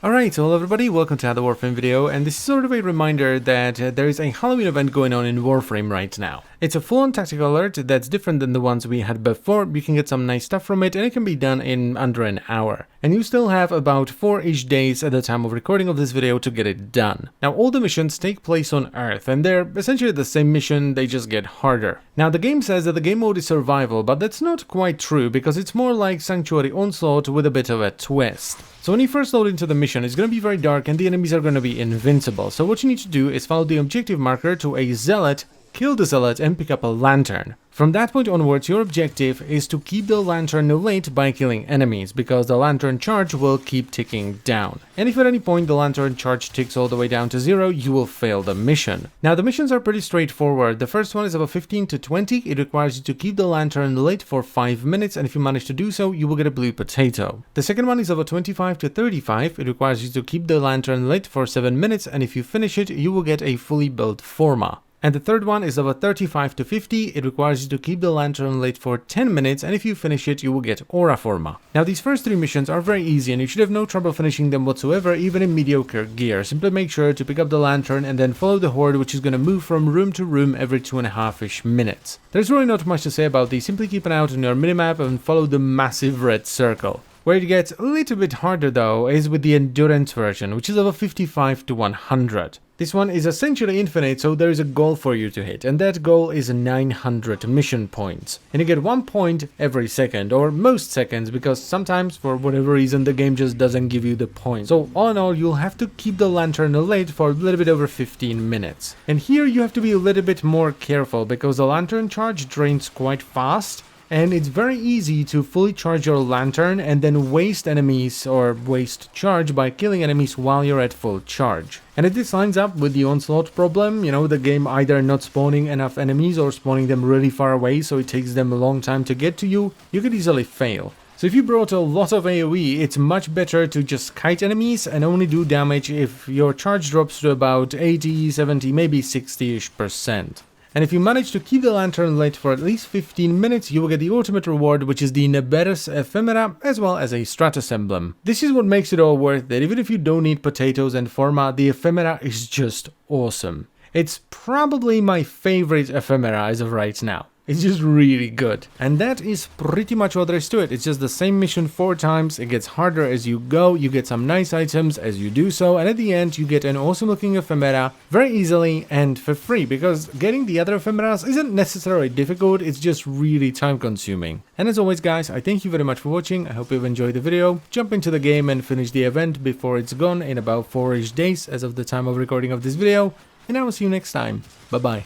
Alright, so hello everybody, welcome to another Warframe video, and this is sort of a reminder that there is a Halloween event going on in Warframe right now. It's a full-on tactical alert that's different than the ones we had before. You can get some nice stuff from it, and it can be done in under an hour. And you still have about 4-ish days at the time of recording of this video to get it done. Now, all the missions take place on Earth, and they're essentially the same mission, they just get harder. Now, the game says that the game mode is survival, but that's not quite true, because it's more like Sanctuary Onslaught with a bit of a twist. So when you first load into the mission, it's going to be very dark and the enemies are going to be invincible. So what you need to do is follow the objective marker to a zealot, kill the zealot and pick up a lantern. From that point onwards, your objective is to keep the lantern lit by killing enemies, because the lantern charge will keep ticking down. And if at any point the lantern charge ticks all the way down to 0, you will fail the mission. Now the missions are pretty straightforward. The first one is about 15 to 20. It requires you to keep the lantern lit for 5 minutes, and if you manage to do so, you will get a blue potato. The second one is about 25 to 35. It requires you to keep the lantern lit for 7 minutes, and if you finish it, you will get a fully built forma. And the third one is about 35 to 50. It requires you to keep the lantern lit for 10 minutes, and if you finish it, you will get Aura Forma. Now, these first 3 missions are very easy, and you should have no trouble finishing them whatsoever, even in mediocre gear. Simply make sure to pick up the lantern and then follow the horde, which is going to move from room to room every 2.5-ish minutes. There's really not much to say about these. Simply keep an eye out on your minimap and follow the massive red circle. Where it gets a little bit harder though is with the endurance version, which is about 55 to 100. This one is essentially infinite, so there is a goal for you to hit, and that goal is 900 mission points. And you get 1 point every second, or most seconds, because sometimes for whatever reason the game just doesn't give you the points. So all in all, you'll have to keep the lantern lit for a little bit over 15 minutes. And here you have to be a little bit more careful, because the lantern charge drains quite fast. And it's very easy to fully charge your lantern and then waste enemies or waste charge by killing enemies while you're at full charge. And if this lines up with the onslaught problem, you know, the game either not spawning enough enemies or spawning them really far away, so it takes them a long time to get to you, you could easily fail. So if you brought a lot of AoE, it's much better to just kite enemies and only do damage if your charge drops to about 80, 70, maybe 60-ish%. And if you manage to keep the lantern lit for at least 15 minutes, you will get the ultimate reward, which is the Neberis Ephemera, as well as a Stratus emblem. This is what makes it all worth it. Even if you don't need potatoes and Forma, the Ephemera is just awesome. It's probably my favorite Ephemera as of right now. It's just really good. And that is pretty much all there is to it. It's just the same mission 4 times. It gets harder as you go. You get some nice items as you do so. And at the end, you get an awesome looking ephemera very easily and for free. Because getting the other ephemeras isn't necessarily difficult. It's just really time consuming. And as always, guys, I thank you very much for watching. I hope you've enjoyed the video. Jump into the game and finish the event before it's gone in about 4-ish days as of the time of recording of this video. And I will see you next time. Bye bye.